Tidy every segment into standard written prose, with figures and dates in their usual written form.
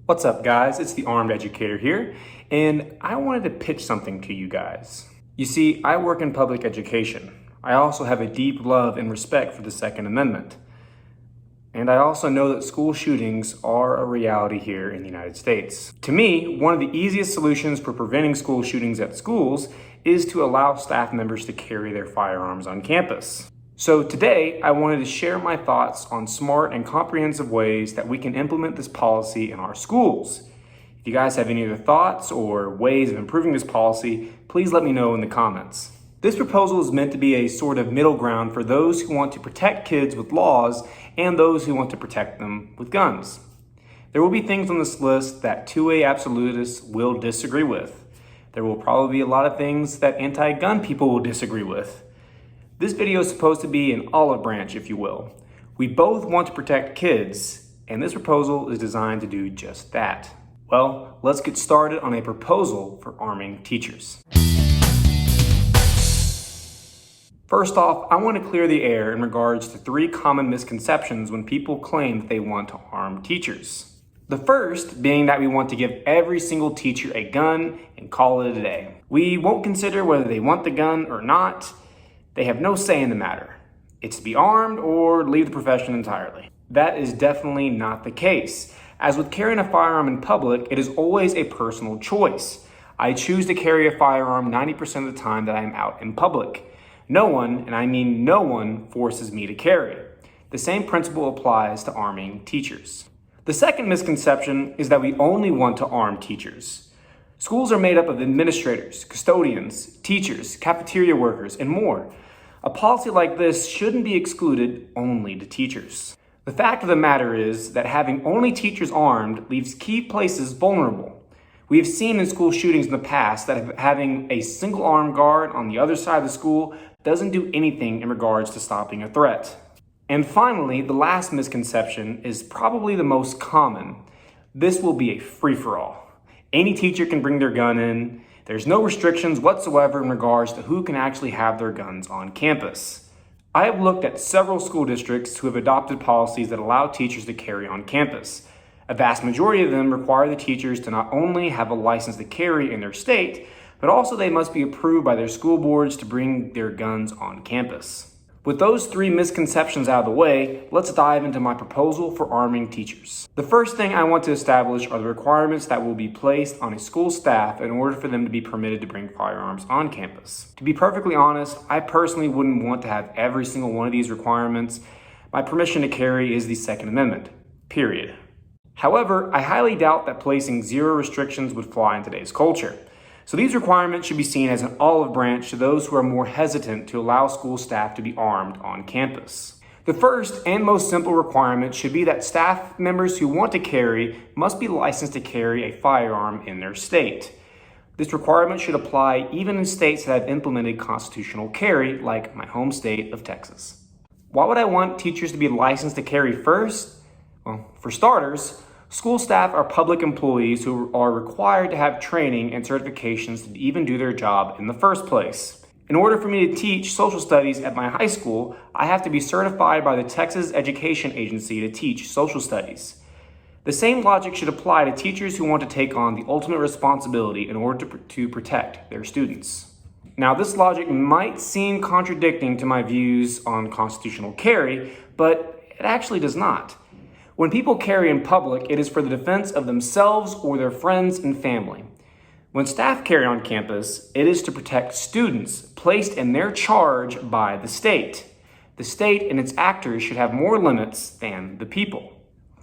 What's up, guys? It's the Armed Educator here, and I wanted to pitch something to you guys. You see, I work in public education. I also have a deep love and respect for the Second Amendment. And I also know that school shootings are a reality here in the United States. To me, one of the easiest solutions for preventing school shootings at schools is to allow staff members to carry their firearms on campus. So today, I wanted to share my thoughts on smart and comprehensive ways that we can implement this policy in our schools. If you guys have any other thoughts or ways of improving this policy, please let me know in the comments. This proposal is meant to be a sort of middle ground for those who want to protect kids with laws and those who want to protect them with guns. There will be things on this list that 2A absolutists will disagree with. There will probably be a lot of things that anti-gun people will disagree with. This video is supposed to be an olive branch, if you will. We both want to protect kids, and this proposal is designed to do just that. Well, let's get started on a proposal for arming teachers. First off, I want to clear the air in regards to 3 common misconceptions when people claim that they want to arm teachers. The first being that we want to give every single teacher a gun and call it a day. We won't consider whether they want the gun or not. They have no say in the matter. It's to be armed or leave the profession entirely. That is definitely not the case. As with carrying a firearm in public, it is always a personal choice. I choose to carry a firearm 90% of the time that I am out in public. No one, and I mean no one, forces me to carry. The same principle applies to arming teachers. The second misconception is that we only want to arm teachers. Schools are made up of administrators, custodians, teachers, cafeteria workers, and more. A policy like this shouldn't be excluded only to teachers. The fact of the matter is that having only teachers armed leaves key places vulnerable. We have seen in school shootings in the past that having a single armed guard on the other side of the school doesn't do anything in regards to stopping a threat. And finally, the last misconception is probably the most common. This will be a free-for-all. Any teacher can bring their gun in. There's no restrictions whatsoever in regards to who can actually have their guns on campus. I have looked at several school districts who have adopted policies that allow teachers to carry on campus. A vast majority of them require the teachers to not only have a license to carry in their state, but also they must be approved by their school boards to bring their guns on campus. With those 3 misconceptions out of the way, let's dive into my proposal for arming teachers. The first thing I want to establish are the requirements that will be placed on a school staff in order for them to be permitted to bring firearms on campus. To be perfectly honest, I personally wouldn't want to have every single one of these requirements. My permission to carry is the Second Amendment, period. However, I highly doubt that placing 0 restrictions would fly in today's culture. So these requirements should be seen as an olive branch to those who are more hesitant to allow school staff to be armed on campus. The first and most simple requirement should be that staff members who want to carry must be licensed to carry a firearm in their state. This requirement should apply even in states that have implemented constitutional carry, like my home state of Texas. Why would I want teachers to be licensed to carry first? Well, for starters, school staff are public employees who are required to have training and certifications to even do their job in the first place. In order for me to teach social studies at my high school, I have to be certified by the Texas Education Agency to teach social studies. The same logic should apply to teachers who want to take on the ultimate responsibility in order to protect their students. Now, this logic might seem contradicting to my views on constitutional carry, but it actually does not. When people carry in public, it is for the defense of themselves or their friends and family. When staff carry on campus, it is to protect students placed in their charge by the state. The state and its actors should have more limits than the people.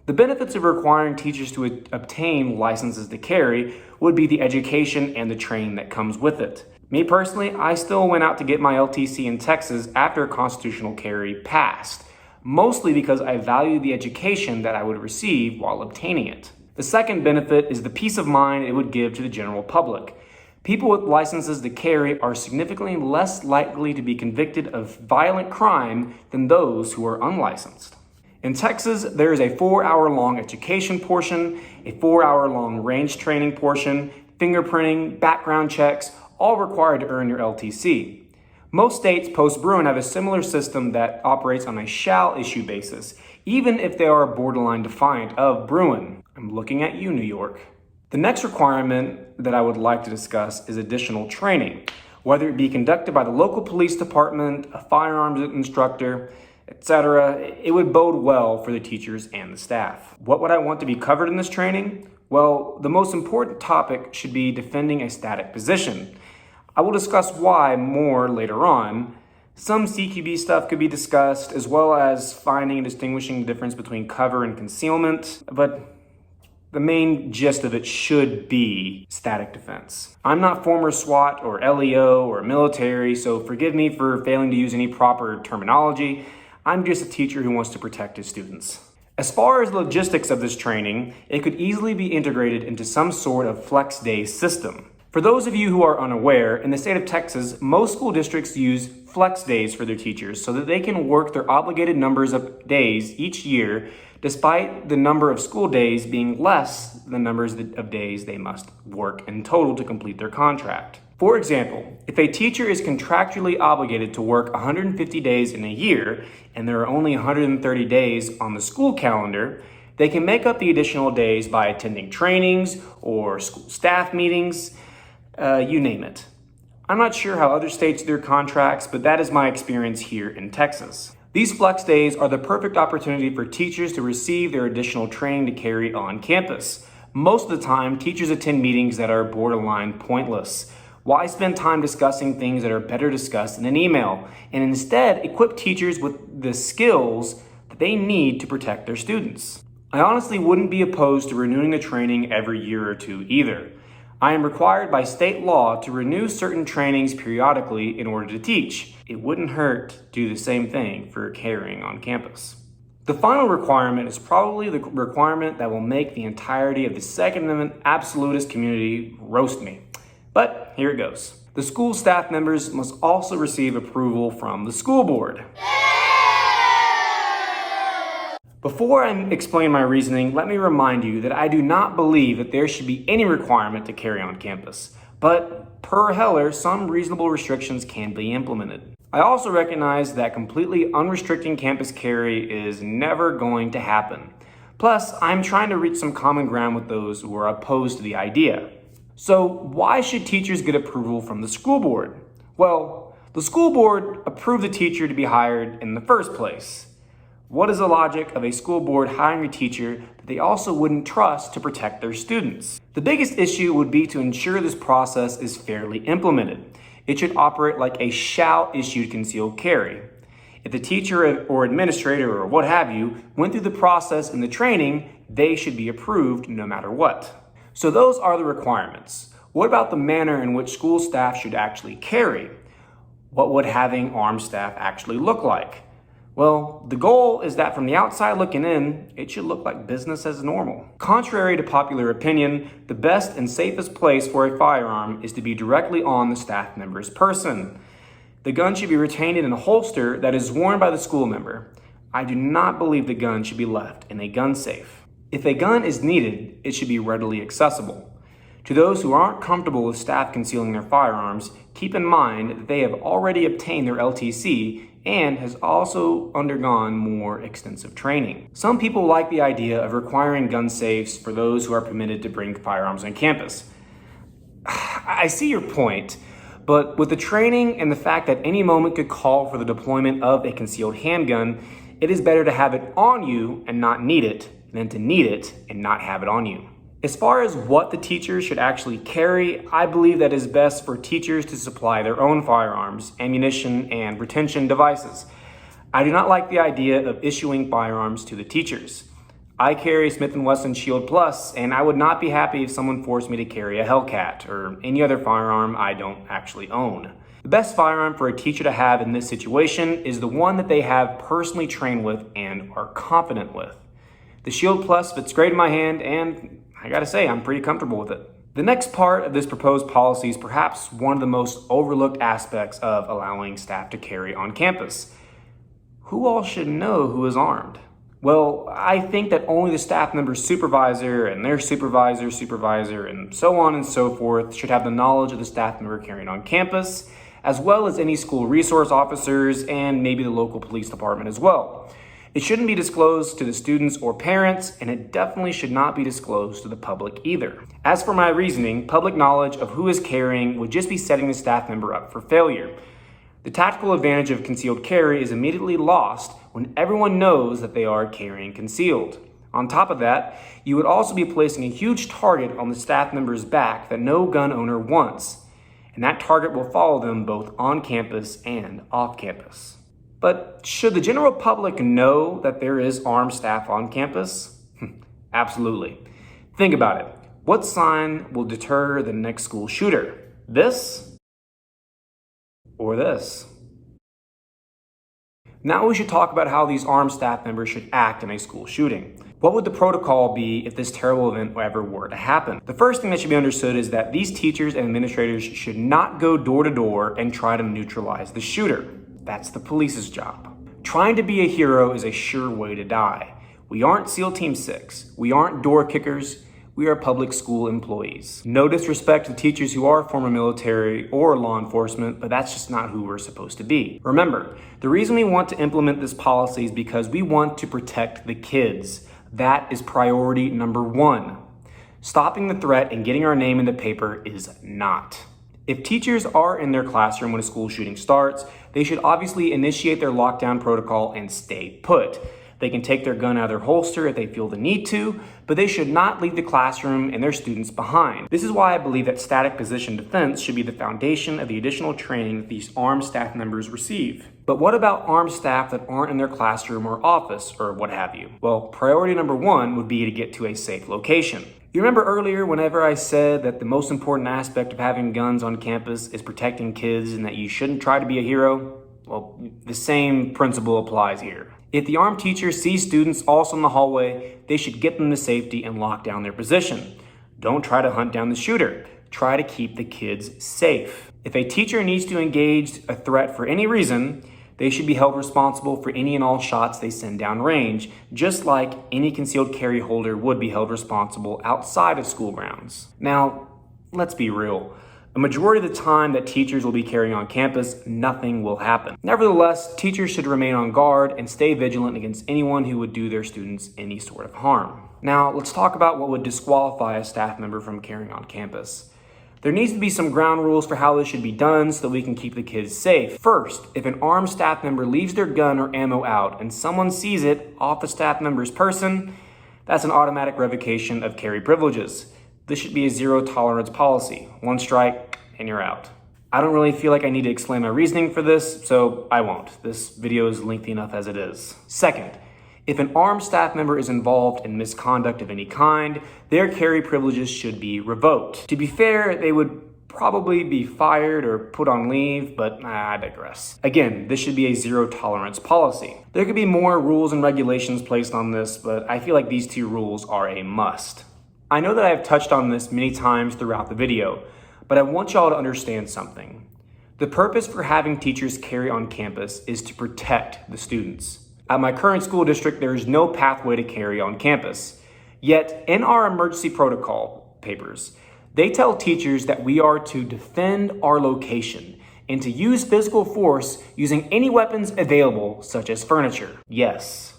The benefits of requiring teachers to obtain licenses to carry would be the education and the training that comes with it. Me personally, I still went out to get my LTC in Texas after constitutional carry passed, mostly because I value the education that I would receive while obtaining it. The second benefit is the peace of mind it would give to the general public. People with licenses to carry are significantly less likely to be convicted of violent crime than those who are unlicensed. In Texas, there is a 4-hour-long education portion, a 4-hour-long range training portion, fingerprinting, background checks, all required to earn your LTC. Most states post-Bruin have a similar system that operates on a shall issue basis, even if they are borderline defiant of Bruin. I'm looking at you, New York. The next requirement that I would like to discuss is additional training, whether it be conducted by the local police department, a firearms instructor, etc. It would bode well for the teachers and the staff. What would I want to be covered in this training? Well, the most important topic should be defending a static position. I will discuss why more later on. Some CQB stuff could be discussed, as well as finding and distinguishing the difference between cover and concealment, but the main gist of it should be static defense. I'm not former SWAT or LEO or military, so forgive me for failing to use any proper terminology. I'm just a teacher who wants to protect his students. As far as the logistics of this training, it could easily be integrated into some sort of flex day system. For those of you who are unaware, in the state of Texas, most school districts use flex days for their teachers so that they can work their obligated numbers of days each year, despite the number of school days being less than the numbers of days they must work in total to complete their contract. For example, if a teacher is contractually obligated to work 150 days in a year, and there are only 130 days on the school calendar, they can make up the additional days by attending trainings or school staff meetings, you name it. I'm not sure how other states do their contracts, but that is my experience here in Texas. These flex days are the perfect opportunity for teachers to receive their additional training to carry on campus. Most of the time, teachers attend meetings that are borderline pointless. Why spend time discussing things that are better discussed in an email, and instead equip teachers with the skills that they need to protect their students? I honestly wouldn't be opposed to renewing the training every year or two either. I am required by state law to renew certain trainings periodically in order to teach. It wouldn't hurt to do the same thing for carrying on campus. The final requirement is probably the requirement that will make the entirety of the Second Amendment absolutist community roast me. But here it goes. The school staff members must also receive approval from the school board. Before I explain my reasoning, let me remind you that I do not believe that there should be any requirement to carry on campus. But per Heller, some reasonable restrictions can be implemented. I also recognize that completely unrestricting campus carry is never going to happen. Plus, I'm trying to reach some common ground with those who are opposed to the idea. So why should teachers get approval from the school board? Well, the school board approved the teacher to be hired in the first place. What is the logic of a school board hiring a teacher that they also wouldn't trust to protect their students? The biggest issue would be to ensure this process is fairly implemented. It should operate like a shall-issued concealed carry. If the teacher or administrator or what have you went through the process in the training, they should be approved no matter what. So those are the requirements. What about the manner in which school staff should actually carry? What would having armed staff actually look like? Well, the goal is that from the outside looking in, it should look like business as normal. Contrary to popular opinion, the best and safest place for a firearm is to be directly on the staff member's person. The gun should be retained in a holster that is worn by the school member. I do not believe the gun should be left in a gun safe. If a gun is needed, it should be readily accessible. To those who aren't comfortable with staff concealing their firearms, keep in mind that they have already obtained their LTC and has also undergone more extensive training. Some people like the idea of requiring gun safes for those who are permitted to bring firearms on campus. I see your point, but with the training and the fact that any moment could call for the deployment of a concealed handgun, it is better to have it on you and not need it than to need it and not have it on you. As far as what the teachers should actually carry, I believe that it is best for teachers to supply their own firearms, ammunition, and retention devices. I do not like the idea of issuing firearms to the teachers. I carry Smith & Wesson Shield Plus, and I would not be happy if someone forced me to carry a Hellcat or any other firearm I don't actually own. The best firearm for a teacher to have in this situation is the one that they have personally trained with and are confident with. The Shield Plus fits great in my hand, and I gotta say, I'm pretty comfortable with it. The next part of this proposed policy is perhaps one of the most overlooked aspects of allowing staff to carry on campus. Who all should know who is armed? Well, I think that only the staff member's supervisor and their supervisor, and so on and so forth should have the knowledge of the staff member carrying on campus, as well as any school resource officers and maybe the local police department as well. It shouldn't be disclosed to the students or parents, and it definitely should not be disclosed to the public either. As for my reasoning, public knowledge of who is carrying would just be setting the staff member up for failure. The tactical advantage of concealed carry is immediately lost when everyone knows that they are carrying concealed. On top of that, you would also be placing a huge target on the staff member's back that no gun owner wants, and that target will follow them both on campus and off campus. But should the general public know that there is armed staff on campus? Absolutely. Think about it. What sign will deter the next school shooter? This or this? Now we should talk about how these armed staff members should act in a school shooting. What would the protocol be if this terrible event ever were to happen? The first thing that should be understood is that these teachers and administrators should not go door to door and try to neutralize the shooter. That's the police's job. Trying to be a hero is a sure way to die. We aren't SEAL Team 6. We aren't door kickers. We are public school employees. No disrespect to teachers who are former military or law enforcement, but that's just not who we're supposed to be. Remember, the reason we want to implement this policy is because we want to protect the kids. That is priority number one. Stopping the threat and getting our name in the paper is not. If teachers are in their classroom when a school shooting starts, they should obviously initiate their lockdown protocol and stay put. They can take their gun out of their holster if they feel the need to, but they should not leave the classroom and their students behind. This is why I believe that static position defense should be the foundation of the additional training that these armed staff members receive. But what about armed staff that aren't in their classroom or office or what have you? Well, priority number one would be to get to a safe location. You remember earlier whenever I said that the most important aspect of having guns on campus is protecting kids and that you shouldn't try to be a hero? Well, the same principle applies here. If the armed teacher sees students also in the hallway, they should get them to safety and lock down their position. Don't try to hunt down the shooter. Try to keep the kids safe. If a teacher needs to engage a threat for any reason, they should be held responsible for any and all shots they send downrange, just like any concealed carry holder would be held responsible outside of school grounds. Now, let's be real. A majority of the time that teachers will be carrying on campus, nothing will happen. Nevertheless, teachers should remain on guard and stay vigilant against anyone who would do their students any sort of harm. Now, let's talk about what would disqualify a staff member from carrying on campus. There needs to be some ground rules for how this should be done so that we can keep the kids safe. First, if an armed staff member leaves their gun or ammo out and someone sees it off the staff member's person, that's an automatic revocation of carry privileges. This should be a zero tolerance policy. One strike and you're out. I don't really feel like I need to explain my reasoning for this, so I won't. This video is lengthy enough as it is. Second, if an armed staff member is involved in misconduct of any kind, their carry privileges should be revoked. To be fair, they would probably be fired or put on leave, but I digress. Again, this should be a zero tolerance policy. There could be more rules and regulations placed on this, but I feel like these two rules are a must. I know that I have touched on this many times throughout the video, but I want y'all to understand something. The purpose for having teachers carry on campus is to protect the students. At my current school district, there is no pathway to carry on campus. Yet, in our emergency protocol papers, they tell teachers that we are to defend our location and to use physical force using any weapons available, such as furniture. Yes,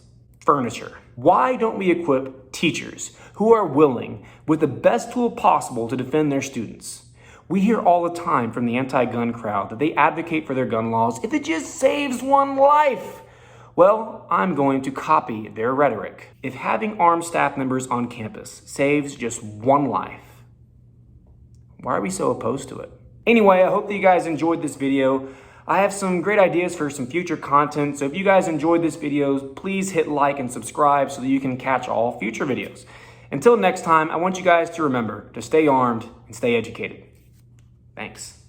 furniture. Why don't we equip teachers who are willing with the best tool possible to defend their students? We hear all the time from the anti-gun crowd that they advocate for their gun laws if it just saves one life. Well, I'm going to copy their rhetoric. If having armed staff members on campus saves just one life, why are we so opposed to it? Anyway, I hope that you guys enjoyed this video. I have some great ideas for some future content, so if you guys enjoyed this video, please hit like and subscribe so that you can catch all future videos. Until next time, I want you guys to remember to stay armed and stay educated. Thanks.